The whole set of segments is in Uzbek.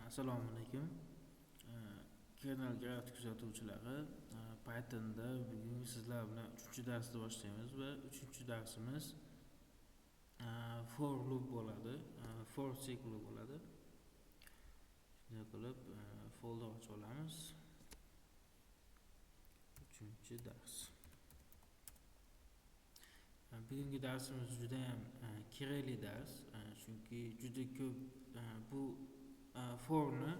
Assalomu alaykum. Kernel grafik kuzatuvchilari, Pythonda bugun sizlar bilan 3-darsni boshlaymiz va 3-darsimiz for loop bo'ladi, for sikli bo'ladi. Shunday qilib, folder ochib olamiz. 3-dars. Bugungi darsimiz juda ham kerakli dars, chunki juda ko'p bu forni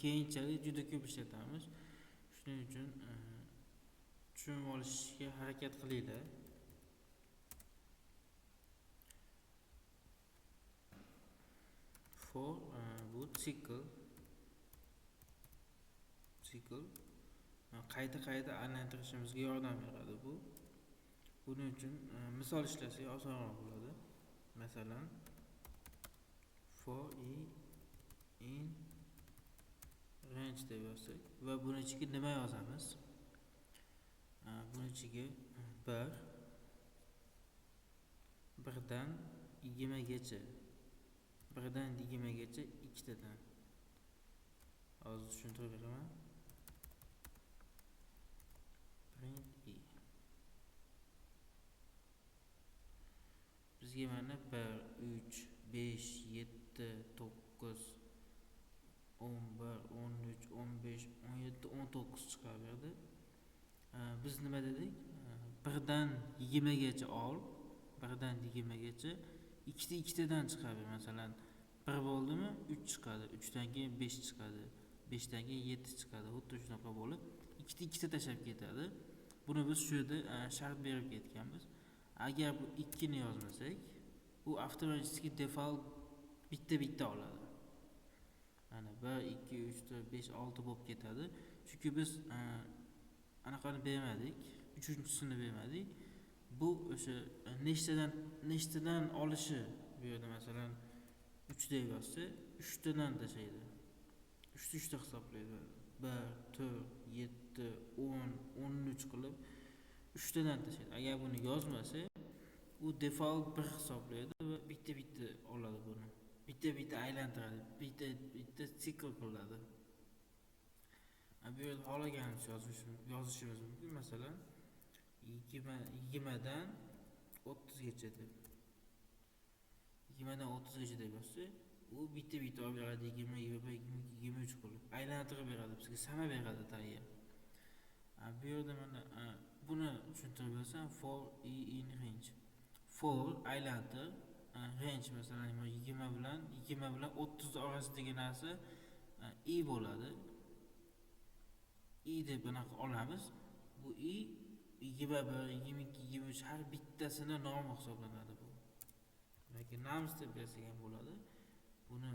keyinchalik juda ko'p ishlatamiz. Shuning uchun tushunib olishga harakat qilinglar. For bu sikl qayta aylantirishimizga yordam beradi bu. Buning uchun misol ishlasak osonroq bo'ladi. Masalan, for in range deb yozsak va buni ichiga nima yozamiz? Buni ichiga 1dan 20gacha, 2tadan. Hozir tushuntirib beraman. Print e. Bizga mana 1, 3, 5, 7, 9, 11, 13, 15, 17, 19 chiqaverdi. Biz nima dedik? 1dan 20gacha ol, 1dan 20gacha ikkitadan chiqaver. Masalan, 1 bo'ldimi 3 chiqadi, 3dan keyin 5 chiqadi, 5dan keyin 7 chiqadi. Xuddi shunaqa bo'lib, ikkita tashlab ketadi. Buni biz shu yerda shart berib ketganmiz. Agar bu 2 ni yozmasak, u avtomatik default bitta oladi. Mana 1, 2, 3, 4, 5, 6 bo'lib ketadi. Chunki biz anaqani bermadik, 3-chisini bermadik. Bu o'sha nechtadan olishi bu yerda masalan 3 deb yozsa, 3tadan tashlaydi. 3ta hisoblaydi. 1, 4, 7, 10, 13 qilib 3tadan tashlaydi. Agar buni yozmasa, u default 1 hisoblaydi va bitta oladi buni. Bitta aylantiradi, bitta sikl qiladi. Bu yerda xohlaganimiz yozishimiz mumkin. Masalan, 20dan 30gacha deb. 20dan 30gacha deb yozsa, u bitta olib beradi, 20, 21, 22, 23 qilib aylantirib beradi, bizga sana beradi tayyor. Bu yerda mana buni tushuntirib bersam, for in range. For aylantir, range masalan 20 bilan 30 orasidagi narsa i bo'ladi. I deb bunaqa olamiz. Bu i 21, 22, 23 har bittasini nomi hisoblanadi bu. Yoki nums deb bersak ham bo'ladi. Buni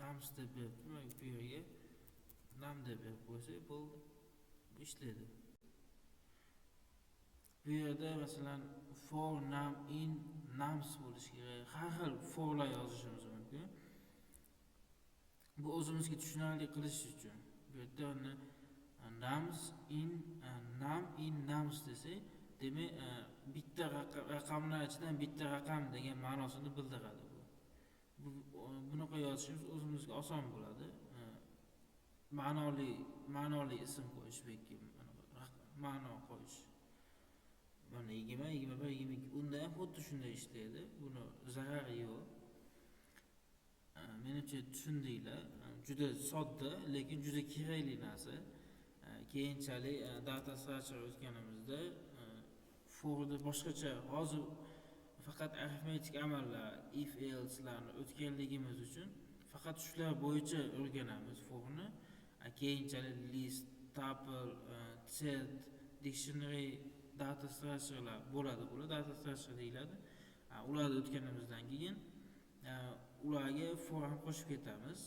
nums deb bu yerga num deb qo'ysak bo'ldi. Bu ishlaydi. Bu yerda masalan for num in nums bo'lishi kerak. Har xil forlar yozishimiz mumkin. Bu o'zimizga tushunarli qilish uchun. Bu yerda nums in nums desak, demak bitta raqamlar ichidan bitta raqam degan ma'nosini bildiradi bu. Bunaqa yozishimiz o'zimizga oson bo'ladi. Ma'noli ism qo'yish yoki ma'no qo'yish. Mana 20, 21, 22 unda ham xuddi shunday ishlaydi. Buni zarari yo'q. Menimcha tushundinglar. Juda sodda, lekin juda kerakli narsa. Keyinchalik data structure o'tganimizda forda boshqacha, hozir faqat arifmetik amallar, if else'larni o'tganligimiz uchun faqat shular bo'yicha o'rganamiz forni. Keyinchalik list, tuple, set, dictionary data structure'lar bo'ladi. Bular data structure deyiladi. Ularni o'tganimizdan keyin ularga for ham qo'shib ketamiz.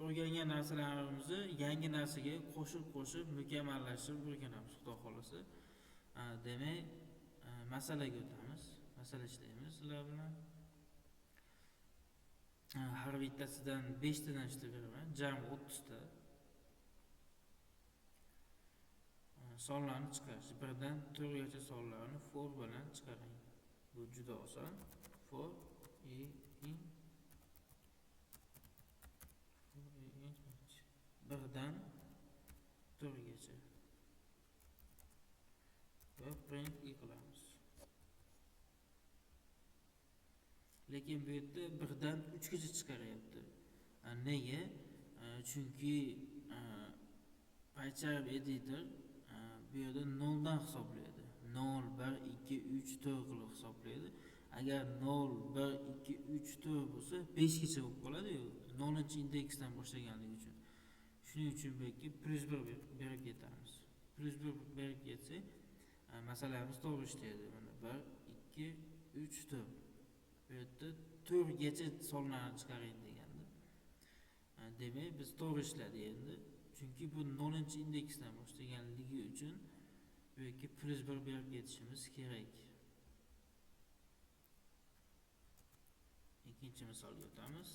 O'rgangan narsalarimizni yangi narsaga qo'shib mukammallashtirib o'rganamiz, xudo xolasa. Demak, masalaga o'tamiz. Masala ishlaymiz sizlar bilan. Har bittasidan 5 tadan ishlab beraman. Jami 30 ta. Sonlarni chiqarish. 1dan 4gacha sonlarni for bilan chiqaring. Bu juda oson. for i in birdan to'rtgacha va print i qilamiz. Lekin bu yerda birdan 3gacha chiqaryapti. Nega? Chunki PyCharm editor bu yerda 0 dan hisoblaydi. 0, 1, 2, 3, 4 qilib hisoblaydi. Agar 0, 1, 2, 3, 4 bo'lsa 5 gacha bo'lib qoladi-yu, 0-indeksdan boshlaganligi uchun. Shuning uchun belki +1 berib ketamiz. +1 berib ketsak, masalamiz to'g'ri ishlaydi. Mana 1, 2, 3, 4. Bu yerda 4 gacha sonlarni chiqaring deganda. Demak, biz to'g'ri ishladik endi. Chunki bu 0-indeksdan boshlaganligi uchun bu yerga +1 berib ketishimiz kerak. Ikkinchi misolga o'tamiz.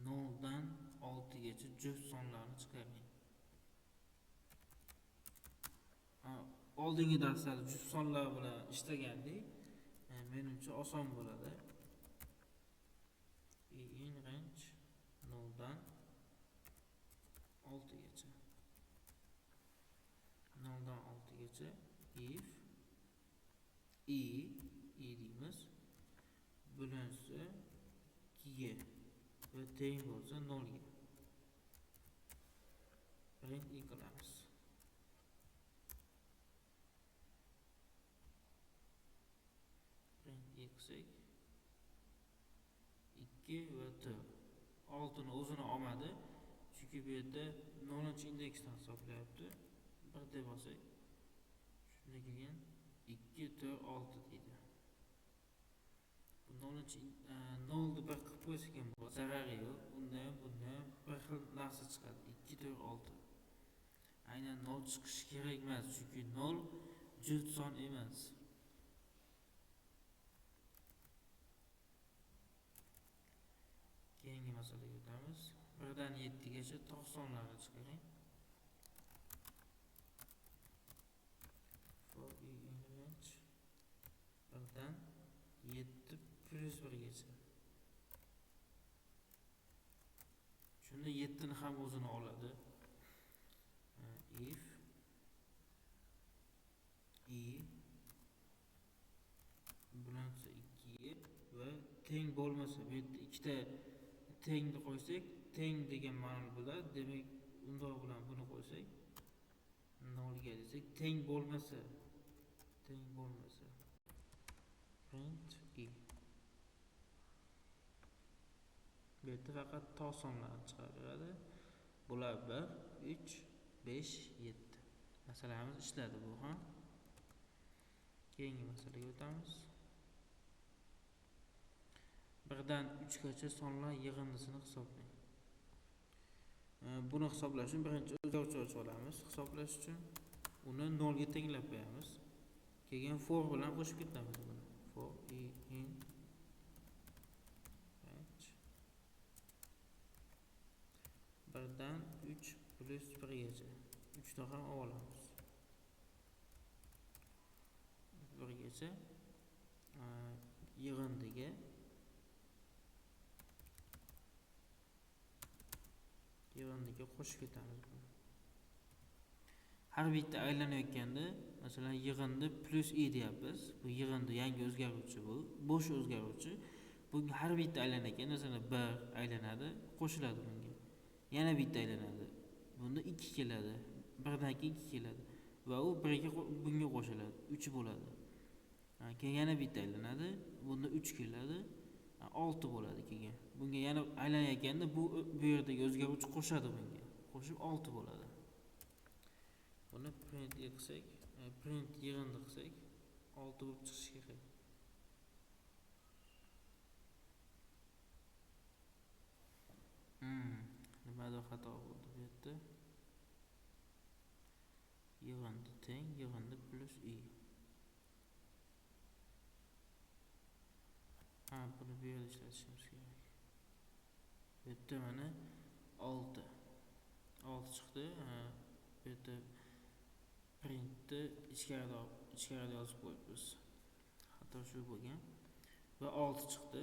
0 dan 6 gacha juft sonlarni chiqaring. Oldingi darslarda juft sonlar bilan ishlagandik. Menimcha oson bo'ladi. In range 0 dan 6 gacha. 0 dan 6 gacha if i deymiz bo'linsa 2 ga va teng bo'lsa 0 ga. Print i qilamiz. Print i qilsak 2 va 4. 6 ni o'zini olmadi. Chunki bu yerda 0-indeksdan hisoblayapti. Bir deb olsak, shunday keyin 2, 4, 6 deydi. Bu 0-ni bir qilib qo'ysak ham bo'ladi, zarari yo'q. Bundan ham bir xil narsa chiqadi. 2, 4, 6. Aynan 0 chiqishi kerak emas, chunki 0 juft son emas. Keyingi masalaga o'tamiz. 1 dan 7 gacha tog' sonlarni chiqaring. For i in range 1 dan 7 +1 gacha. Shunda 7 ni ham o'zini oladi. If i bo'linsa 2 ga va teng bo'lmasa, bu yerda ikkita tengni qo'ysak, teng degan ma'no bo'ladi. Demak, undoq bilan buni qo'ysak 0 ga desak, teng bo'lmasa print i. Bu yerda faqat tog' sonlarni chiqaradi. Bular 1, 3, 5, 7. Masalamiz ishladi bu ham. Keyingi masalaga o'tamiz. 1 dan 3 gacha sonlar yig'indisini hisoblang. Buni hisoblash uchun birinchi o'zgaruvchi ochib olamiz. Hisoblash uchun uni 0 ga tenglab qo'yamiz. Keyin for bilan qo'shib ketamiz buni. For i in range 1 dan 3 + 1 gacha. 3 ni ham olamiz. 1 gacha yig'indiga qo'shib ketamiz buni. Har bitta aylanayotganda, masalan, yig'indi +i deyapmiz. Bu yig'indi yangi o'zgaruvchi bu, bo'sh o'zgaruvchi. Bunga har bitta aylanayotgan, masalan, 1 aylanadi, qo'shiladi bunga. Yana bitta aylanadi. Bunda 2 keladi. 1 dan keyin 2 keladi va u 1 ga bunga qo'shiladi, 3 bo'ladi. Keyin yana bitta aylanadi, bunda 3 keladi, 6 bo'ladi keyin. Bunga yana aylanayotganda bu yerdagi o'zgaruvchi qo'shadi bunga. Qo'shib 6 bo'ladi. Buni print qilsak, print yig'indi qilsak 6 bo'lib chiqishi kerak. Nimadir xato bo'ldi bu yerda. Yig'indi teng, yig'indi +i. Buni bu yerda ishlatishimiz kerak. Bu yerda mana 6 chiqdi. Bu yerda printni ichkarida yozib qo'yibmiz. xato shu bo'lgan va 6 chiqdi.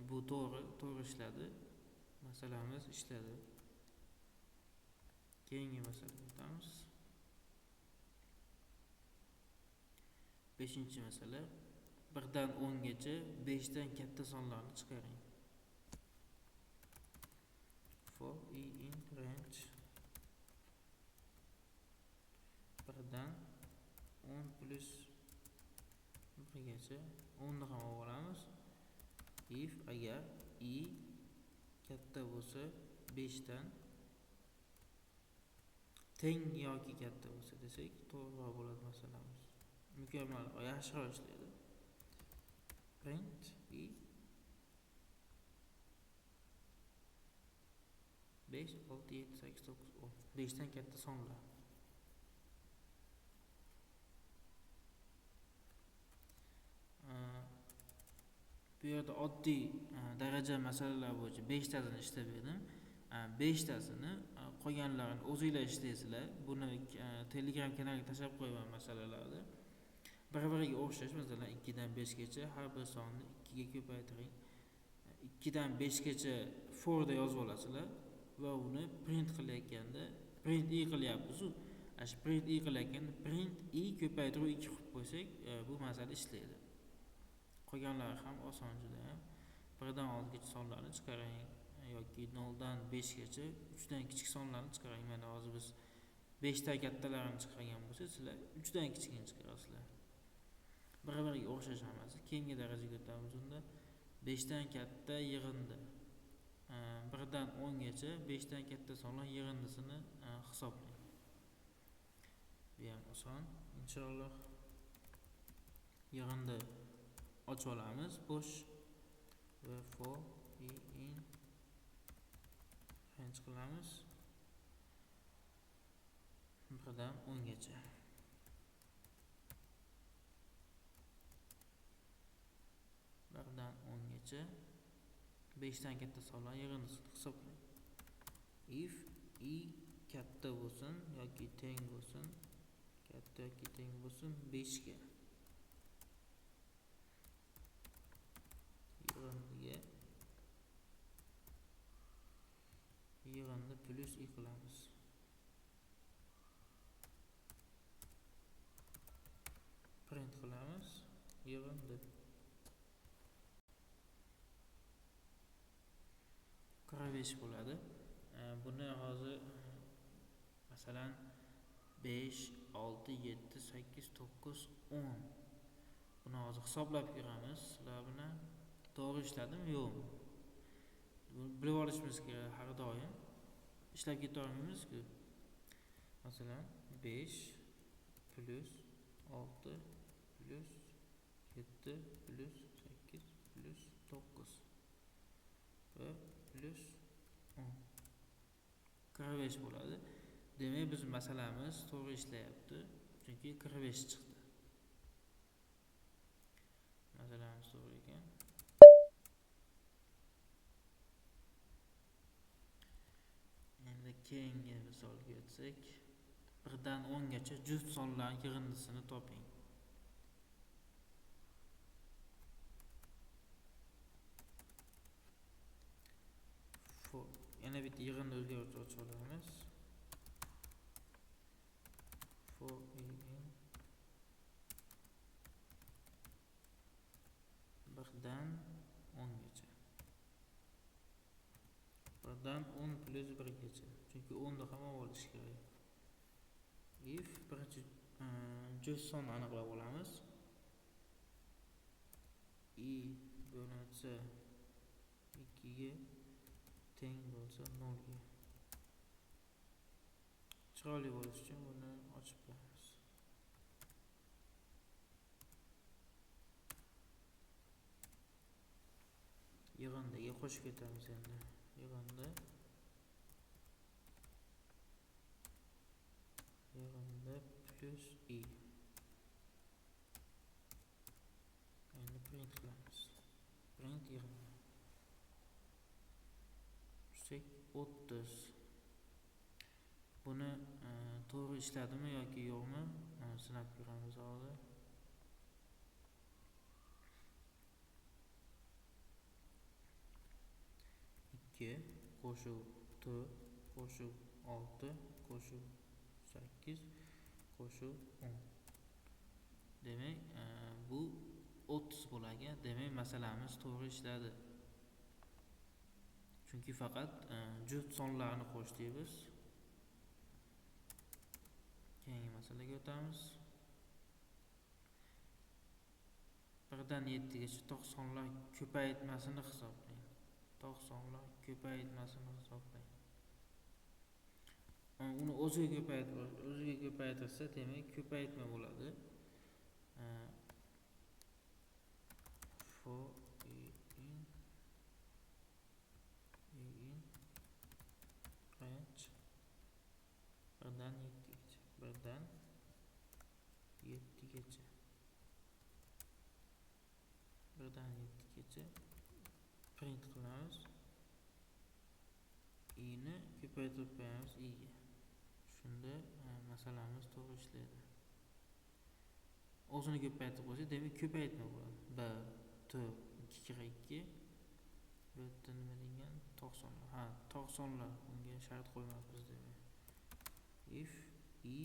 Bu to'g'ri ishladi. Masalamiz ishladi. Keyingi masalaga o'tamiz. 5-masala. 1 dan 10 gacha 5 dan katta sonlarni chiqaring. For e in range 1 dan 10 plus 1 gacha 10 ni ham olamiz. If agar e katta bo'lsa 5 dan teng yoki katta bo'lsa desak, to'g'riroq bo'ladi masalamiz. Mukammal, yaxshiroq ishlaydi. Print e 5, 6, 7, 8, 9, 10. 5 dan katta sonlar. Bu yerda oddiy daraja masalalar bo'yicha 5 tasini ishlab berdim. 5 tasini qolganlarini o'zinglar ishlaysizlar. Buni Telegram kanaliga tashlab qo'yaman masalalarni. Bir-biriga o'xshash, masalan 2 dan 5 gacha har bir sonni 2 ga ko'paytiring. 2 dan 5 gacha for da yozib olasizlar va uni print qilayotganda print e qilyapmiz-ku. Shu print e qilayotganda print e ko'paytiruv 2 qilib qo'ysak, bu masala ishlaydi. Qolganlari ham oson juda ham. 1 dan 6 gacha sonlarni chiqaring yoki 0 dan 5 gacha 3 dan kichik sonlarni chiqaring. Mana hozir biz 5 dan kattalarini chiqargan bo'lsa, sizlar 3 dan kichigini chiqarasizlar. Bir-biriga o'xshash hammasi. Keyingi darajaga o'tamiz unda. 5 dan katta yig'indi. 1 dan 10 gacha 5 dan katta sonlar yig'indisini hisoblang. Bu ham oson. Inshaalloh yig'indi ochib olamiz. Bo'sh va for e in range qilamiz. 1 dan 10 gacha. 1 dan 10 gacha 5 dan katta sonlar yig'indisini hisoblang. If e katta bo'lsin yoki teng bo'lsin, katta yoki teng bo'lsin 5 ga. Yig'indi plus e qilamiz. Print qilamiz. Yig'indi. Qarash bo'ladi. Buni hozir masalan 5, 6, 7, 8, 9, 10. Buni hozir hisoblab ko'ramiz. Sizlar buni to'g'ri ishladimi, yo'qmi? Bilib olishimiz kerak har doim. Ishlab keta olmaymiz-ku. Masalan 5 plus 6 plus 7 plus 8 plus 9 va plus 10. 45 bo'ladi. Demak, biz masalamiz to'g'ri ishlayapti. Chunki 45 chiqdi. Masalamiz to'g'ri ekan. Endi keyingi misolga o'tsak, 1 dan 10 gacha juft sonlar yig'indisini toping. Yana bitta yig'indi o'zgaruvchi ochib olamiz. For e in 1 dan 10 gacha. 1 dan 10 plus 1 gacha. Chunki 10 da ham olish kerak. If birinchi juft sonni aniqlab olamiz. E bo'lsa 2 ga teng bo'lsa 0 ga. Chiroyli bo'lish uchun buni ochib qo'yamiz. Yig'indiga qo'shib ketamiz endi. Yig'indi plus e. Endi print qilamiz. Print yig'indi. 30. Buni to'g'ri ishladimi yoki yo'qmi? Sinab ko'ramiz hozir. 2 qo'shiq 4 qo'shiq 6 qo'shiq 8 qo'shiq 10. Demek bu 30 bo'lagan. Demek masalamiz to'g'ri ishladi. Chunki faqat juft sonlarni qo'shdik biz. Keyingi masalaga o'tamiz. 1 dan 7 gacha to'qsonlar ko'paytmasini hisoblang. To'qsonlar ko'paytmasini hisoblang. Uni o'ziga ko'paytirsa, demak ko'paytma bo'ladi. For in range 1 dan 7 gacha. 1 dan 7 gacha. 1 dan 7 gacha print qilamiz. I ni ko'paytirib qo'yamiz i ga. Shunda masalamiz to'g'ri ishlaydi. O'zini ko'paytirib qo'ysak, demak ko'paytma bo'ladi. 1 4 2 kira 2. Bu yerda nima degan? 90lar. Ha, 90lar. Bunga shart qo'ymayapmiz demak. If i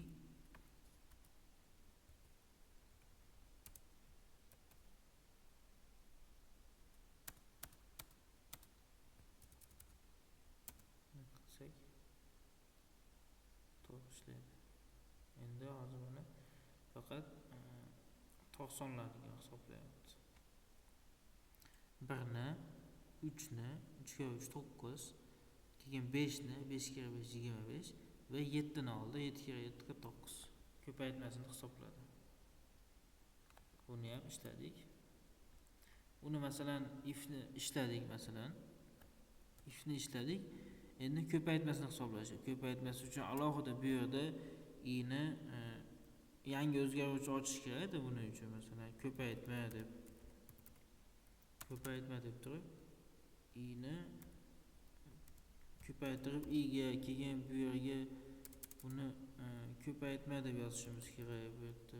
qilsak to'g'ri ishlaydi. Endi hozir buni faqat 90larga hisoblayapmiz. 1 ni 3 ni 3 ga 3 9, keyin 5 ni 5 kira 5 25 va 7 ni oldi 7 kira 7 49. Ko'paytmasini hisobladi. Buni ham ishladik. Uni masalan if ni ishladik masalan. If ni ishladik. Endi ko'paytmasini hisoblash. Ko'paytmasi uchun alohida bu yerda i ni yangi o'zgaruvchi ochish kerak-da buning uchun. Masalan ko'paytma deb turib i ni ko'paytirib i ga keyin bu yerga buni ko'paytma deb yozishimiz kerak bu yerda.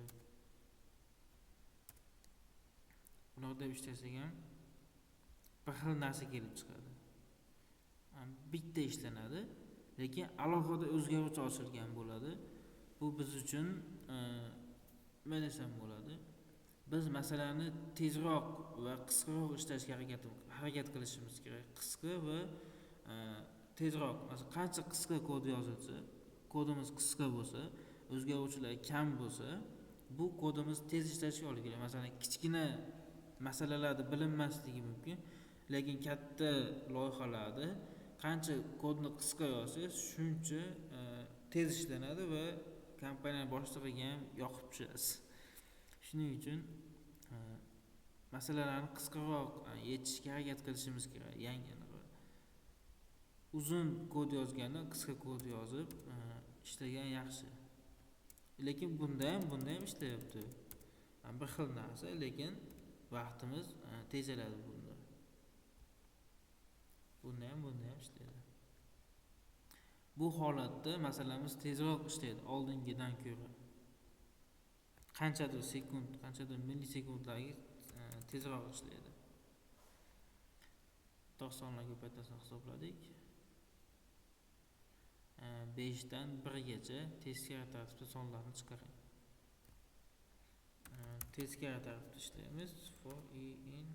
Buni deb ishlasak ham bir xil narsa kelib chiqadi. Bitta ishlanadi, lekin alohida o'zgaruvchi ochilgan bo'ladi. Bu biz uchun nima desam bo'ladi? Biz masalani tezroq va qisqaroq ishlashga harakat qilishimiz kerak. Qisqa va tezroq. Masalan, qancha qisqa kod yozilsa, kodimiz qisqa bo'lsa, o'zgaruvchilar kam bo'lsa, bu kodimiz tez ishlashga olib keladi. Masalan, kichkina masalalarda bilinmasligi mumkin, lekin katta loyihalarda qancha kodni qisqa yozsangiz, shuncha tez ishlanadi va kompaniya boshlig'iga ham yoqib tushasiz. Shuning uchun masalalarni qisqaroq yechishga harakat qilishimiz kerak. Yangi uzun kod yozgandan qisqa kod yozib ishlagan yaxshi. Lekin bunda ham ishlayapti. Bir xil narsa, lekin vaqtimiz tejaladi bunda. Bunda ham ishlaydi. Bu holatda masalamiz tezroq ishlaydi oldingidan ko'ra. Qanchadir sekund, qanchadir millisekundlarga tezroq ishlaydi. 90lar ko'paytmasini hisobladik. 5 dan 1 gacha teskari tartibda sonlarni chiqaring. Teskari tartibda ishlaymiz. For i in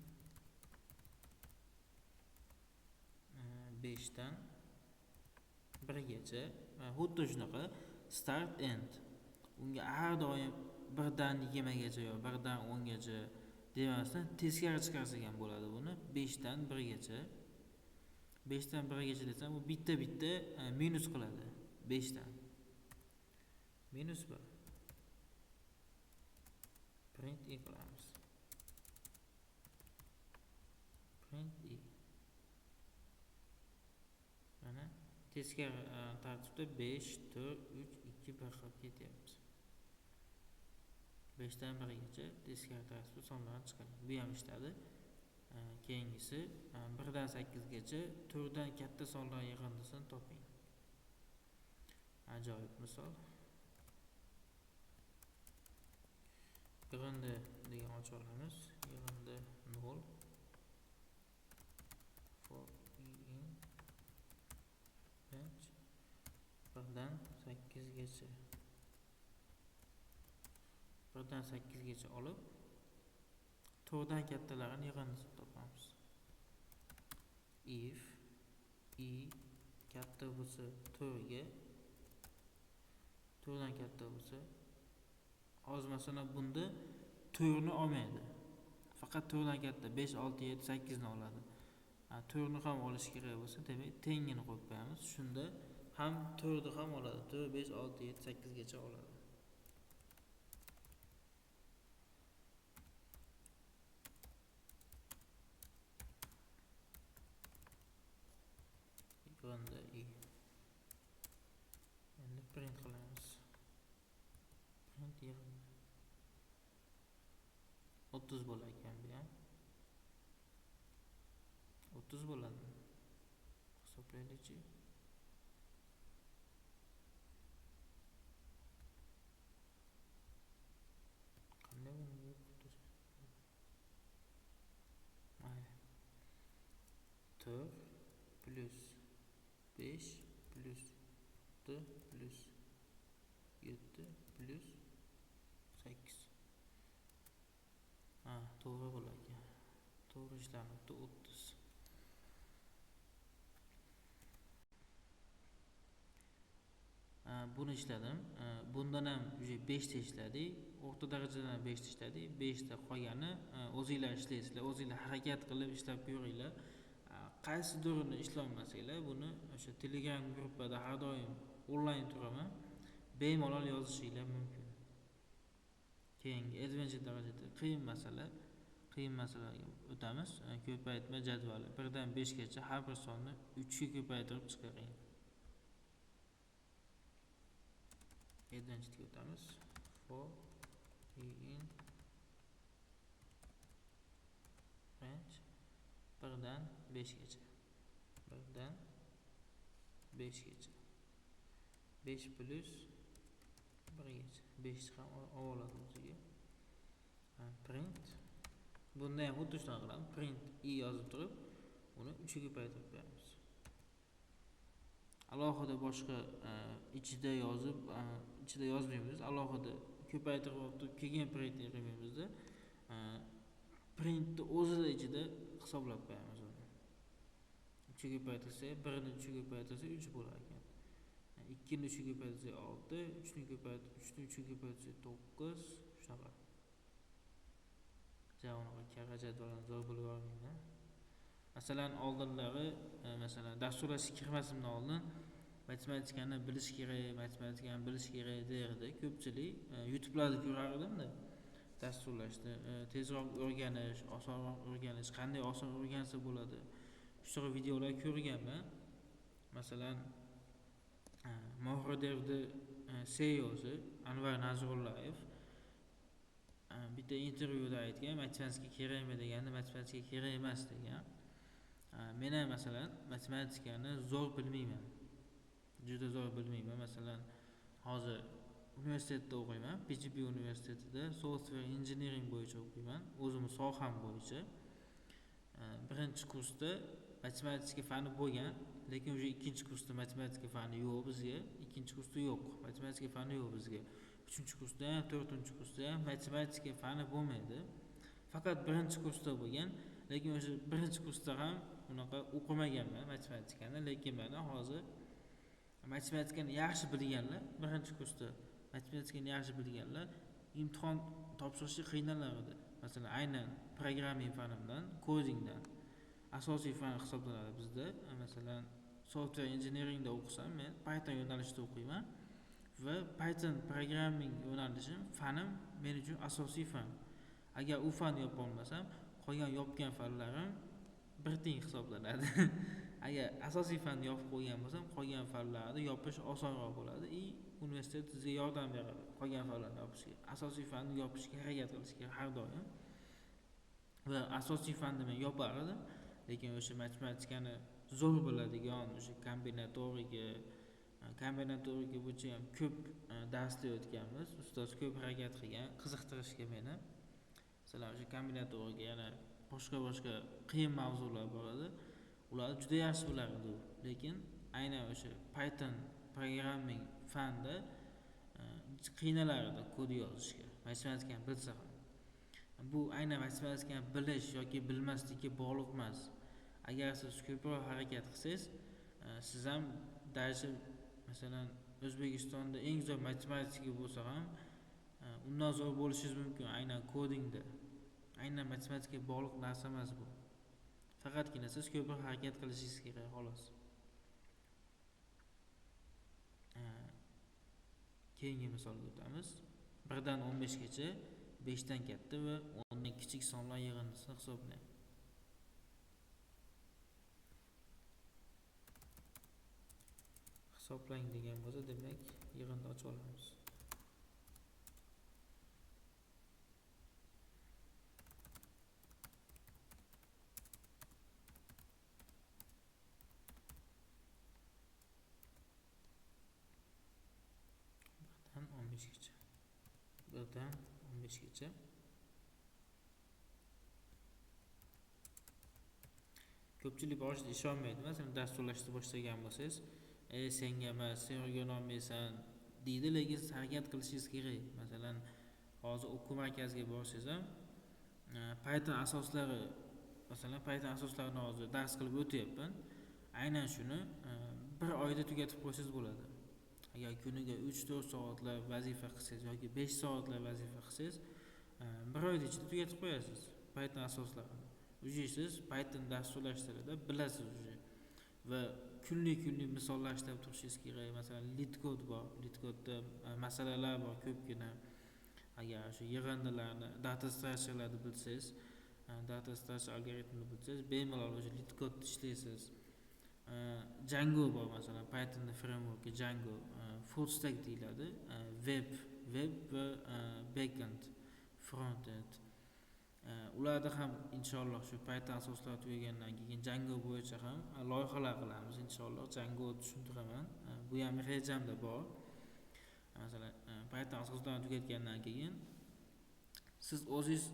5 dan 1 gacha. Xuddi shunaqa start end. Unga har doim 1 dan 20 gacha yo 1 dan 10 gacha demasdan teskari chiqarsak ham bo'ladi buni. 5 dan 1 gacha. 5 dan 1 gacha desam, bu bitta minus qiladi. 5 dan. Minus 1. Print i qilamiz. Print i. Mana teskari tartibda 5 4 3 2 1 qilib ketyapmiz. 5 dan 1 gacha teskari tartibda sonlarni chiqaring. Bu ham ishladi. Keyingisi 1 dan 8 gacha 4 dan katta sonlar yig'indisini toping. Ajoyib misol. Yig'indi degan ocha olamiz. Yig'indi 0 for i in birdan 8gacha. 1dan 8gacha olib, 4dan kattalarini yig'ini topamiz. If I katta bo'lsa 4ga, 4dan katta bo'lsa, hozir masalan bunda 4ni olmaydi. Faqat 4dan katta 5, 6, 7, 8 ni oladi. 4ni ham olish kerak bo'lsa, demak tengini qo'yib qo'yamiz. Shunda ham 4ni ham oladi. 4, 5, 6, 7, 8 gacha oladi. Ekranda I. Endi print qilamiz. Print yig'indi. 30 bo'lar ekan bu ham. 30 bo'ladi. Hisoblaylik-chi. Qanday bo'ladi? Mayli. 4 plus 5 plus 6 plus 7 plus 8. To'g'ri bo'lar ekan. To'g'ri ishlanibdi 30. Buni ishladim. Bundan ham 5 ta ishladik. O'rta darajadan 5 ta ishladik. 5 ta qolgani o'zingizlar ishlaysizlar. O'zingizlar harakat qilib ishlab ko'ringlar. Qaysidirini ishlolmasanglar, buni o'sha Telegram gruppada har doim onlayn turaman. Bemalol yozishinglar mumkin. Keyingi advanced darajada qiyin masalalarga o'tamiz. Ko'paytma jadvali 1 dan 5 gacha har bir sonni 3 ga ko'paytirib chiqaring. Advancedga o'tamiz. For in range 1 dan 5 gacha. 1 dan 5 gacha. 5 plus 1 gacha. 5 ham oladi o'ziga. Print. Bunda ham xuddi shunday qilamiz. Print I yozib turib, uni 3 ga ko'paytirib qo'yamiz. Alohida boshqa ichida yozmaymiz. Alohida ko'paytirib olib turib, keyin printni qilmaymiz-da. Printni o'zida ichida hisoblab qo'yamiz uni. 3 ga ko'paytirsa, 1 ni 3 ga ko'paytirsa 3 bo'lar ekan. 2 ni 3 ga ko'paytirsa 6, 3 ni 3 ga ko'paytirsa 9, shunaqa. Javonga kara jadvalni zo'r bo'lib olmayman. Masalan, oldinlari masalan dasturlashga kirmasimdan oldin matematikani bilish kerak derdi. Ko'pchilik YouTube'larda ko'rardim-da. Dasturlashni tezroq o'rganish, osonroq o'rganish, qanday oson o'rgansa bo'ladi. Shu videolar ko'rganman. Masalan, Mohrodevni CEO'si Anvar Nazrullayev bitta intervyuda aytgan, matematika kerakmi deganda, matematika kerak emas degan. Men ham masalan matematikani zo'r bilmayman. Juda zo'r bilmayman. Masalan, hozir universitetda o'qiyman. PGP universitetida software engineering bo'yicha o'qiyman. O'zim soham bo'yicha. Birinchi kursda matematika fani bo'lgan, lekin o'sha ikkinchi kursda matematika fani yo'q bizga. Ikkinchi kursda yo'q, matematika fani yo'q bizga. 3-kursda ham, 4-kursda ham matematika fani bo'lmaydi. Faqat birinchi kursda bo'lgan, lekin o'sha birinchi kursda ham unaqa o'qimaganman matematikani, lekin mana hozir matematikani yaxshi bilganlar, birinchi kursda matematikani yaxshi bilganlar imtihon topshirishga qiynalar edi. Masalan, aynan programming fanidan, kodingdan asosiy fan hisoblanadi bizda. Masalan, software engineeringda o'qisam, men Python yo'nalishida o'qiyman va Python programming yo'nalishim, fanim men uchun asosiy fan. Agar u fan yopolmasam, qolgan yopgan fanlarim bir teng hisoblanadi. Agar asosiy fanni yopib qo'ygan bo'lsam, qolgan fanlarni yopish osonroq bo'ladi. Universitet sizga yordam beradi qolgan fanlarni yopishga. Asosiy fanni yopishga harakat qilishga har doim. Va asosiy fanni men yopar edim, lekin o'sha matematikani zo'r biladigan, o'sha kombinatoriyaga bo'yicha ham ko'p darslar o'tganmiz. Ustoz ko'p harakat qilgan, qiziqtirishga meni. Masalan, o'sha kombinatoriyaga yana boshqa qiyin mavzular bor edi. Ularni juda yaxshi bilar edi. Lekin aynan o'sha Python programming fanda qiynalardi kod yozishga, matematikani bilsa ham. Bu aynan matematikani bilish yoki bilmaslikka bog'liq emas. Agar siz ko'proq harakat qilsangiz, siz ham darsi masalan O'zbekistonda eng zo'r matematika bo'lsa ham, undan zo'r bo'lishingiz mumkin aynan kodingda. Aynan matematikaga bog'liq narsa emas bu. Faqatgina siz ko'proq harakat qilishingiz kerak xolos. Keyingi misolga o'tamiz. 1 dan 15 gacha 5 dan katta va 10 dan kichik sonlar yig'indisini hisoblang. Hisoblang degan bo'lsa, demak yig'inni ocha olamiz. Birdan 15gacha. 1dan 15gacha. Ko'pchilik boshida ishonmaydi. Masalan, dasturlashni boshlagan bo'lsangiz, senga emas, sen o'rgana olmaysan deydi, lekin siz harakat qilishingiz kerak. Masalan, hozir o'quv markaziga borsangiz ham, Python asoslari, masalan, Python asoslarini hozir dars qilib o'tyapman. Aynan shuni bir oyda tugatib qo'ysangiz bo'ladi. Agar kuniga 3-4 soatlab vazifa qilsangiz yoki 5 soatlab vazifa qilsangiz, bir oyda ichida tugatib qo'yasiz Python asoslarini. Siz Python dasturlash tilida bilasiz uje. Va kunlik misollar ishlab turishingiz kerak. Masalan, LeetCode bor. LeetCode'da masalalar bor ko'pgina. Agar shu yig'indilarni, data structure'larni bilsangiz, data structure algoritmini bilsangiz, bemalol o'sha LeetCode'da ishlaysiz. Django bor masalan, Pythonning frameworki Django, full stack deyiladi. Web va backend, frontend. Ularda ham inshaalloh shu Python asoslari tugagandan keyin Django bo'yicha ham loyihalar qilamiz inshaalloh. Django tushuntiraman. Bu ham rejamda bor. Masalan, Python asoslarini tugatgandan keyin siz o'zingiz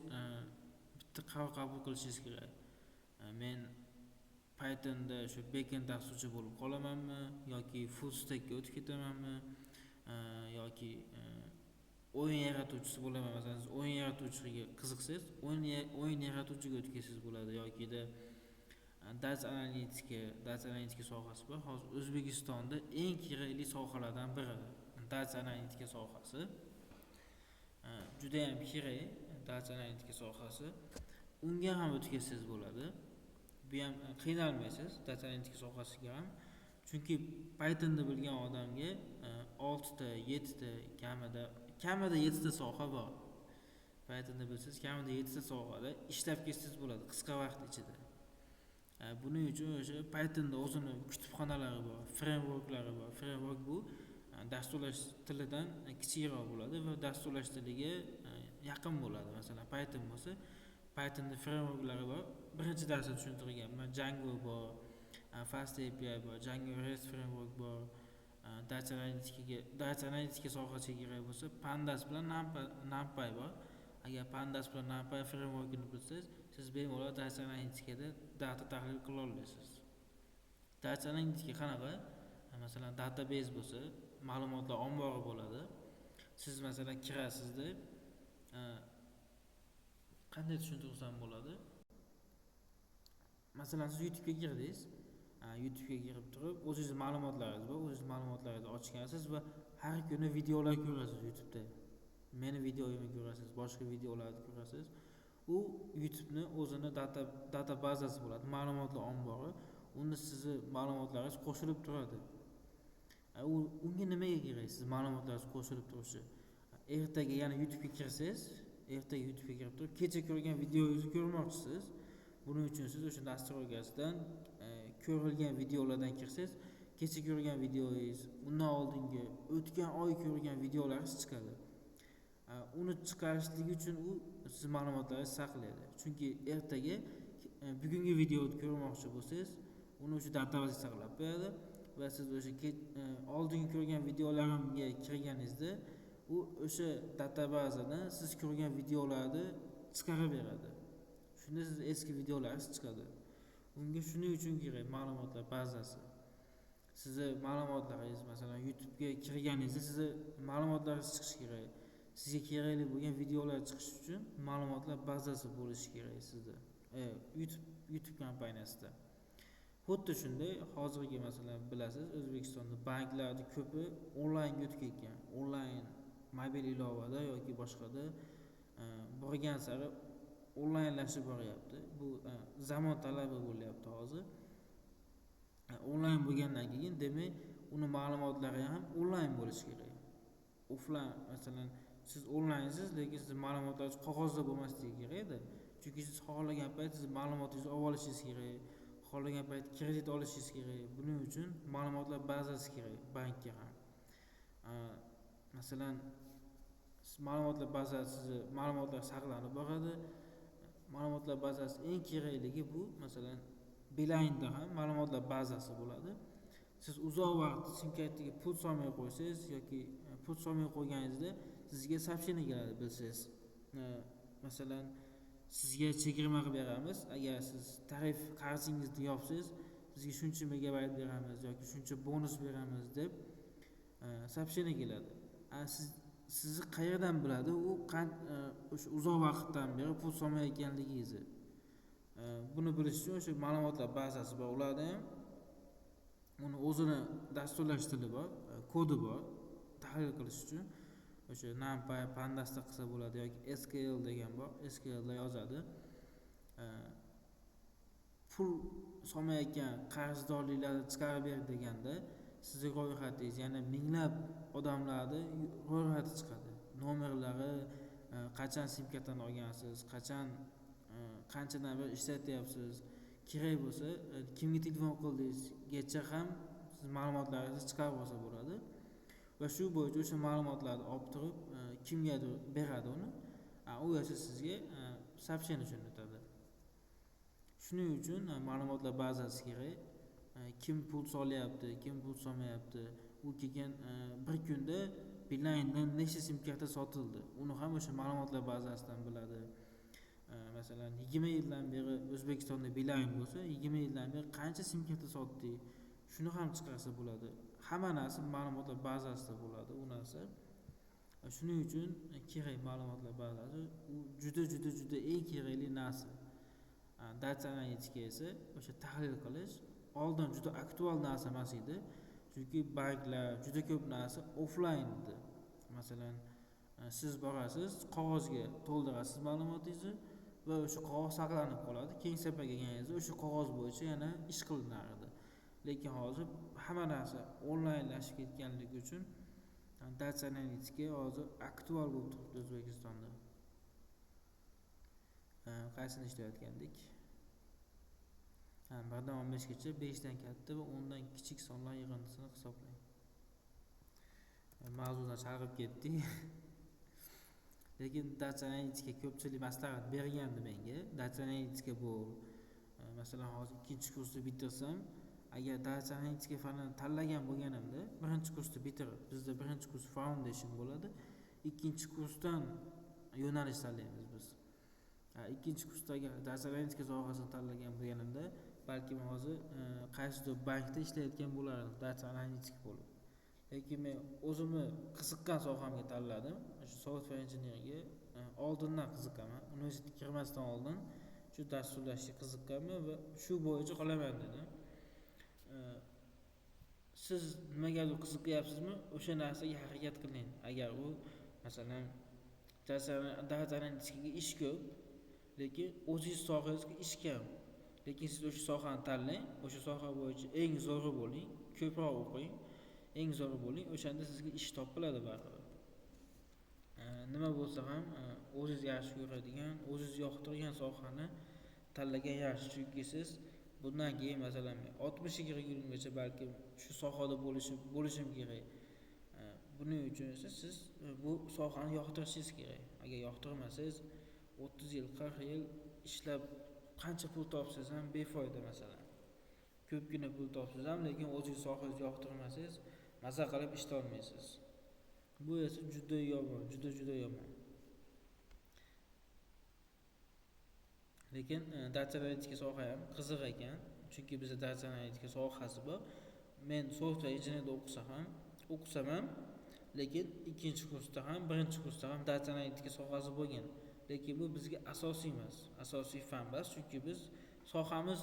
bitta qaror qabul qilishingiz kerak. Men Pythonda shu backend dasturchi bo'lib qolamanmi yoki full stackga o'tib ketamanmi yoki o'yin yaratuvchisi bo'laman. Masalan, siz o'yin yaratuvchisiga qiziqsangiz, o'yin yaratuvchiga o'tib ketsangiz bo'ladi yoki data analitika sohasi bor. Hozir O'zbekistonda eng kerakli sohalardan biri data analitika sohasi. Juda ham kerak data analitika sohasi. Unga ham o'tib ketsangiz bo'ladi. Bu ham qiynalmaysiz data analitika sohasiga ham. Chunki Pythonda bilgan odamga 6 ta, 7 ta kamida 7 ta soha bor. Pythonda bilsangiz, kamida 7 ta sohada ishlab ketsangiz bo'ladi qisqa vaqt ichida. Buning uchun o'sha Pythonda o'zini kutubxonalari bor, frameworklari bor. Framework bu dasturlash tilidan kichikroq bo'ladi va dasturlash tiliga yaqin bo'ladi. Masalan, Python bo'lsa, Pythonda frameworklari bor. Birinchi darsda tushuntirganman. Django bor, FastAPI bor, Django REST framework bor. Data analitika sohasiga kerak bo'lsa, Pandas bilan NumPy bor. Agar Pandas bilan NumPy frameworkini bilsangiz, siz bemalol data analitikada data tahlil qila olasiz. Data analitika qanaqa? Masalan, database bo'lsa, ma'lumotlar ombori bo'ladi. Siz masalan kirasizda, qanday tushuntirsam bo'ladi? Masalan, siz YouTube'ga kirdingiz. YouTube'ga kirib turib, o'zingiz ma'lumotlaringiz bor, o'zingiz ma'lumotlaringizni ochgansiz va har kuni videolar ko'rasiz YouTube'da. Meni videoyimni ko'rasiz, boshqa videolarni ko'rasiz. U YouTube'ni o'zini data bazasi bo'ladi, ma'lumotlar ombori. Unda sizni ma'lumotlaringiz qo'shilib turadi. Unga nimaga kerak siz ma'lumotlaringiz qo'shilib turishi? Ertaga yana YouTube'ga kirsangiz, ertaga YouTube'ga kirib turib, kecha ko'rgan videoyingizni ko'rmoqchisiz. Buning uchun siz o'sha nastroykasidan ko'rilgan videolardan kirsangiz, kecha ko'rgan videoyingiz, undan oldingi o'tgan oy ko'rgan videolaringiz chiqadi. Uni chiqarishligi uchun u siz ma'lumotlaringizni saqlaydi. Chunki ertaga bugungi videoni ko'rmoqchi bo'lsangiz, uni o'sha databazaga saqlab qo'yadi va siz o'sha oldingi ko'rgan videolarimga kirganingizda, u o'sha databazadan siz ko'rgan videolarni chiqarib beradi. Shunda siz eski videolaringiz chiqadi. Unga shuning uchun kerak ma'lumotlar bazasi. sizni ma'lumotlaringiz, masalan YouTube'ga kirganingizda sizni ma'lumotlaringiz chiqishi kerak. Sizga kerakli bo'lgan videolar chiqish uchun ma'lumotlar bazasi bo'lishi kerak sizda. YouTube kompaniyasida. Xuddi shunday hozirgi masalan bilasiz, O'zbekistonda banklarning ko'pi onlayn o'tib ketgan. Onlayn mobil ilovada yoki boshqada borgan sari onlaynlashib boryapti. Bu zamon talabi bo'lyapti hozir. Onlayn bo'lgandan keyin demak, uni ma'lumotlari ham onlayn bo'lishi kerak. Offlayn masalan siz onlaynsiz, lekin siz ma'lumotlaringiz qog'ozda bo'lmasligi kerak-da. Chunki siz xohlagan payt siz ma'lumotingizni olib olishingiz kerak. Xohlagan payt kredit olishingiz kerak. Buning uchun ma'lumotlar bazasi kerak bankka ham. Masalan ma'lumotlar bazasi, ma'lumotlar saqlanib boradi. Ma'lumotlar bazasi eng kerakligi bu, masalan Beeline'da ham ma'lumotlar bazasi bo'ladi. Siz uzoq vaqt sim kartaga pul solmay qo'ysangiz yoki pul solmay qo'yganingizda sizga soобщение keladi, bilsangiz. Masalan sizga chegirma qilib beramiz. Agar siz tarif qarzingizni yopsangiz, sizga shuncha megabayt beramiz yoki shuncha bonus beramiz deb soобщение keladi. Sizni qayerdan biladi u o'sha uzoq vaqtdan beri pul solmayotganligingizni. Buni bilish uchun o'sha ma'lumotlar bazasi bor. Ularda ham uni o'zini dasturlash tili bor, kodi bor tahlil qilish uchun. O'sha NumPy, Pandasda qilsa bo'ladi yoki SQL degan bor. SQL da yozadi. Pul solmayotgan qarzdorliklarni chiqarib ber deganda sizning ro'yxatingiz, ya'ni minglab odamlarning ro'yxati chiqadi. Nomerlari, qachon sim kartani olgansiz, qachon qanchadan beri ishlatyapsiz, kerak bo'lsa kimga telefon qildingizgacha ham siz ma'lumotlaringizni chiqarib olsa bo'ladi. Va shu bo'yicha o'sha ma'lumotlarni olib turib kimgadir beradi uni. U esa sizga soобщение jo'natadi. Shuning uchun ma'lumotlar bazasi kerak. Kim pul solyapti, kim pul solmayapti, u kelgan bir kunda Beeline'dan nechta sim karta sotildi, uni ham o'sha ma'lumotlar bazasidan biladi. Masalan 20 yildan beri O'zbekistonda Beeline bo'lsa, 20 yildan beri qancha sim karta sotdik, shuni ham chiqarsa bo'ladi. Hamma narsa ma'lumotlar bazasida bo'ladi u narsa. Shuning uchun kerak ma'lumotlar bazasi, u juda eng kerakli narsa. Data analitika esa o'sha tahlil qilish oldin juda aktual narsa emas edi. Chunki banklar juda ko'p narsa offlayn edi. Masalan, siz borasiz, qog'ozga to'ldirasiz ma'lumotingizni va o'sha qog'oz saqlanib qoladi. Keyin safar kelganingizda o'sha qog'oz bo'yicha yana ish qilinar edi. Lekin hozir hamma narsa onlaynlashib ketganligi uchun data analitika hozir aktual bo'lib turibdi O'zbekistonda. Qaysini ishlayotgandik? 1dan 15 gacha 5 dan katta va 10 dan kichik sonlar yig'indisini hisoblang. Mavzudan chalg'ib ketdik. Lekin data analitika ko'pchilik maslahat bergandi menga. Data analitika bu masalan hozir 2-kursni bitirsam, agar data analitika fanini tanlagan bo'lganimda, 1-kursni bitirib, bizda 1-kurs foundation bo'ladi. 2-kursdan yo'nalish tanlaymiz biz. 2-kursdagi data analitika sohasini tanlagan bo'lganimda, balkim hozir qaysidir bankda ishlayotgan bo'lardim, data analitik bo'lib. Lekin men o'zimni qiziqqan sohamga tanladim. Shu software engineeringga oldindan qiziqaman. Universitetga kirmasdan oldin shu dasturlashga qiziqqanman va shu bo'yicha qolaman dedim. Siz nimagadir qiziqyapsizmi? O'sha narsaga harakat qiling. Agar u masalan data analitikaga ish ko'p, lekin o'zingiz sohangizga ish kam. Lekin siz o'sha sohani tanlang, o'sha soha bo'yicha eng zo'ri bo'ling, ko'proq o'qing, eng zo'ri bo'ling, o'shanda sizga ish topiladi baribir. Nima bo'lsa ham o'zingiz yaxshi ko'radigan, o'zingiz yoqtirgan sohani tanlagan yaxshi, chunki siz bundan keyin masalan 60 ga kirgungacha balki shu sohada bo'lishim kerak. Buning uchun esa siz bu sohani yoqtirishingiz kerak. Agar yoqtirmasangiz 30 yil, 40 yil ishlab qancha pul topsangiz ham befoyda masalan. Ko'pgina pul topsangiz ham, lekin o'zingiz sohangizni yoqtirmasangiz, maza qilib ish olmaysiz. Bu esa juda yomon, juda yomon. Lekin data analitika soha ham qiziq ekan, chunki bizda data analitika sohasi bor. men software engineerda o'qisam ham, lekin ikkinchi kursda ham, birinchi kursda ham data analitika sohasi bo'lgan. Lekin bu bizga asosiy emas, asosiy fan emas, chunki biz sohamiz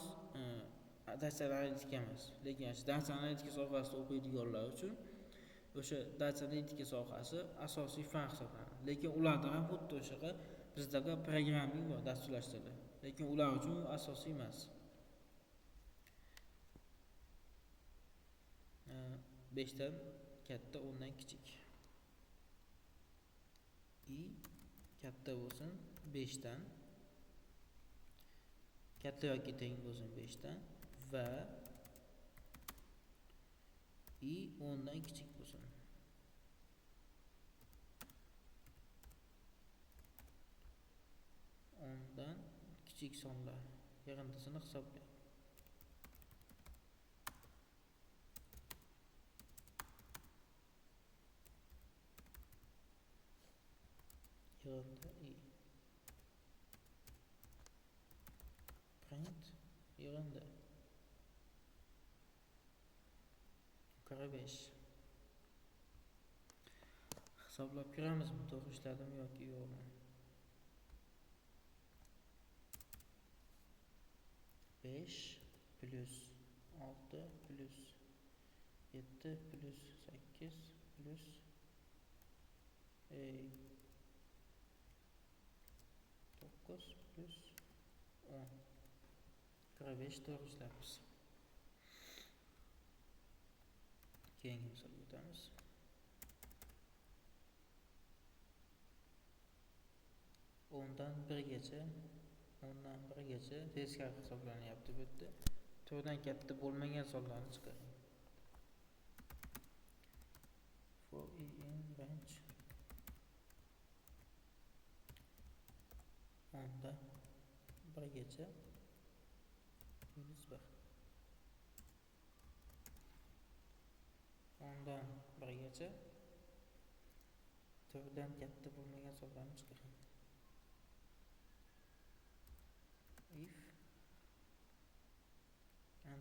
data analitika emas. Lekin data analitika sohasida o'qiydiganlar uchun o'sha data analitika sohasi asosiy fan hisoblanadi. Lekin ularda ham xuddi o'shaqa bizdaga programming bor, dasturlash tili. Lekin ular uchun u asosiy emas. 5 dan katta, 10 dan kichik. I katta bo'lsin 5 dan, katta yoki teng bo'lsin 5 dan va I 10 dan kichik bo'lsin. Ondan kichik sonlar yig'indisini hisoblaymiz. Yig'indi I. Print yig'indi. Yuqori 5. Hisoblab ko'ramizmi, to'g'ri ishladimmi yoki yo'qmi? 5 plus 6 plus 7 plus 8 plus 9 plus 10. 45 to'g'ri ishlayapmiz. Keyingi misolga o'tamiz. 10 dan 1gacha, 10 dan 1gacha teskari hisoblanyapti bu yerda. 4 dan katta bo'lmagan sonlarni chiqaring. For I in range 10 dan 1gacha minus 1. 10 dan 1gacha 4 dan katta bo'lmagan sonlarni chiqaring. If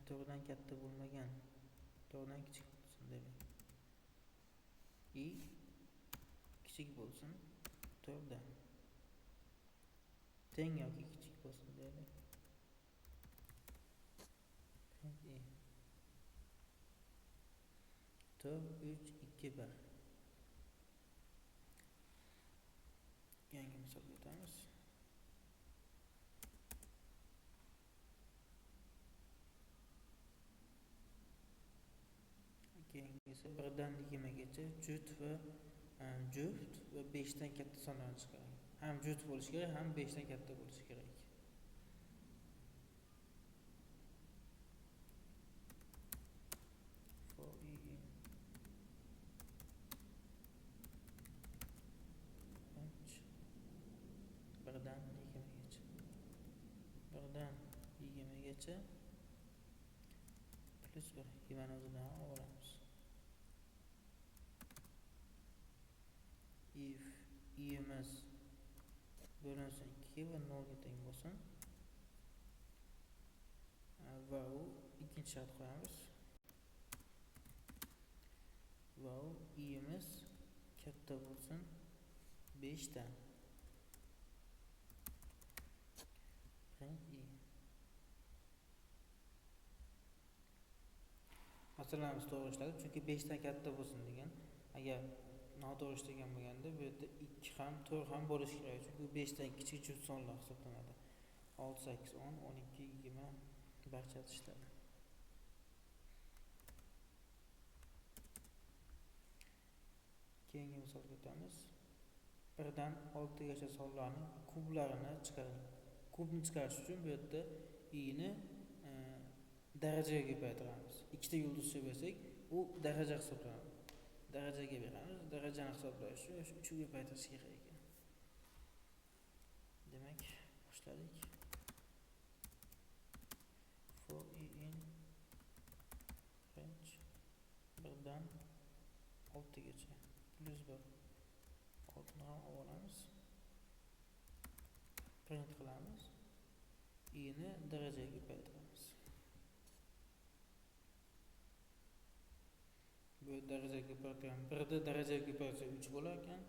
4 dan katta bo'lmagan, 4 dan kichik bo'lsin demak. I kichik bo'lsin 4 dan. Teng yoki kichik bo'lsin demak. Print I. 4 3 2 1. Yangi misolga o'tamiz. Keyingisi 1 dan 20gacha juft va 5 dan katta sonlarni chiqaring. Ham juft bo'lishi kerak, ham 5 dan katta bo'lishi kerak. For I in range 1 dan 20gacha. 1 dan 20gacha plus 1. 20 ni o'zidan olamiz. If i'miz bo'linsin 2 va 0 ga teng bo'lsin va u ikkinchi shart qo'yamiz. Va u i'miz katta bo'lsin 5 dan. Print I. Masalamiz to'g'ri ishladi, chunki 5 dan katta bo'lsin degan. Agar noto'g'ri ishlagan bo'lganda bu yerda 2 ham 4 ham bo'lishi kerak, chunki 5 dan kichik juft sonlar hisoblanadi. 6 8 10 12 20 barchasi ishladi. Keyingi misolga o'tamiz. 1 dan 6gacha sonlarning kublarini chiqaring. Kubni chiqarish uchun bu yerda I ni darajaga ko'paytiramiz. Ikkita yulduzcha bo'lsak, u daraja hisoblanadi. Darajaga beramiz. Darajani hisoblash uchun 3 ga ko'paytirish kerak ekan. Demak, boshladik. For I in range 1 dan 6gacha plus 1. 6ni ham olamiz. Print qilamiz. I ni darajaga ko'paytiramiz. Bu daraja ko'paytirgan 1 darajaga ko'paytirsa 3 bo'lar ekan.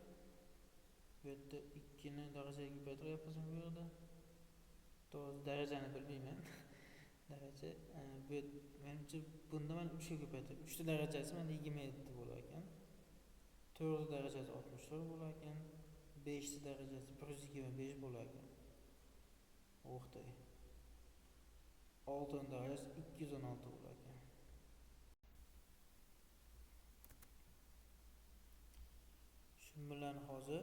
Bu yerda 2 ni darajaga ko'paytiryapmizmi bu yerda? To'g'ri darajani bilmayman. Daraja bu menimcha bunda men 3 ga ko'paytirib 3 ta darajasi mana 27 bo'lar ekan. 4 darajasi 64 bo'lar ekan. 5 ta darajasi 125 bo'lar ekan. O'xtay. 6 darajasi 216 bo'lar ekan. Shu bilan hozir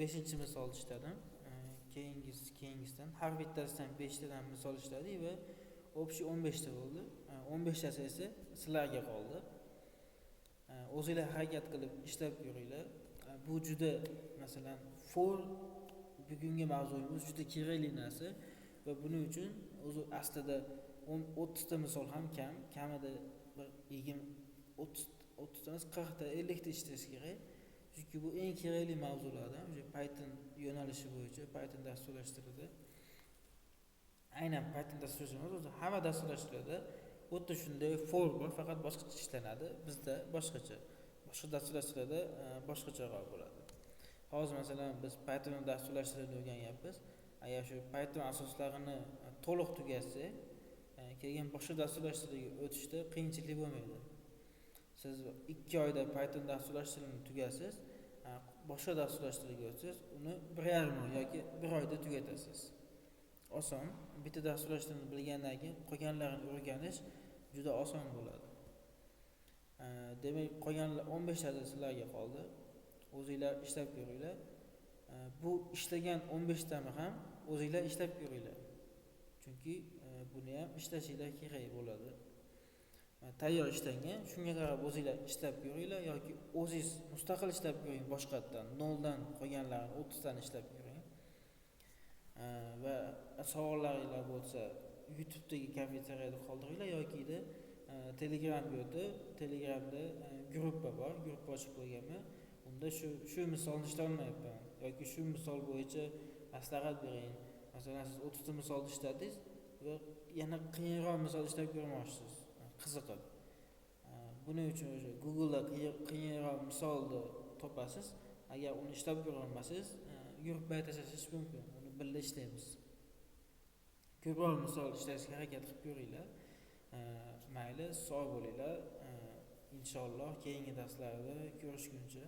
5-misol ishladim. Keyingisidan har bittasidan 5 tadan misol ishladik va общий 15 ta bo'ldi. 15 tasi esa sizlarga qoldi. O'zingizlar harakat qilib ishlab ko'ringlar. Bu juda masalan for bugungi mavzuyimiz juda kerakli narsa va buning uchun o'zi aslida 30 ta misol ham kam, kamida bir 30 ta emas 40 ta 50 ta ishlash kerak. Chunki bu eng kerakli mavzulardan, o'sha Python yo'nalishi bo'yicha Python dasturlashtiruvida. Aynan Python dasturlashtiruvida o'zi hamma dasturlashtiruvda o'ta shunday for bor, faqat boshqacha ishlanadi. Bizda boshqacha. Boshqa dasturlashtiruvda boshqacharoq bo'ladi. Hozir masalan biz Python dasturlashtiruvni o'rganyapmiz. Agar shu Python asoslarini to'liq tugatsak, keyin boshqa dasturlashtiruvga o'tishda qiyinchilik bo'lmaydi. Siz 2 oyda Python dasturlashtiruvini tugatasiz, boshqa dasturlashtiruvga o'tsangiz, uni 1,5 oy yoki 1 oyda tugatasiz. Oson, bitta dasturlashtiruvni bilgandan keyin qolganlarini o'rganish juda oson bo'ladi. Demak, qolgan 15 tasi sizlarga qoldi. O'zingizlar ishlab ko'ringlar. Bu ishlagan 15 tani ham o'zingizlar ishlab ko'ringlar. Chunki buni ham ishlashinglar kerak bo'ladi. Tayyor ishlangan, shunga qarab o'zingizlar ishlab ko'ringlar yoki o'zingiz mustaqil ishlab ko'ring boshqatdan, noldan qolganlarini 30 tani ishlab ko'ring. Va savollaringiz bo'lsa YouTube'dagi kommentariyada qoldiringlar yoki Telegramga o'tib, Telegramda gruppa bor, gruppa ochib qo'yganman. Unda shu misolni ishlatmayapman yoki shu misol bo'yicha maslahat bering. Masalan, siz 30 ta misol ishladingiz va yana qiyinroq misol ishlab ko'rmoqchisiz. Qiziqib. Buning uchun o'sha Google'da qiyinroq misolni topasiz. Agar uni ishlab ko'ra olmasangiz, gruppaga tashlashingiz mumkin. Uni birga ishlaymiz. Ko'proq misol ishlashga harakat qilib ko'ringlar. Mayli, sog' bo'linglar. Inshaalloh keyingi darslarda ko'rishguncha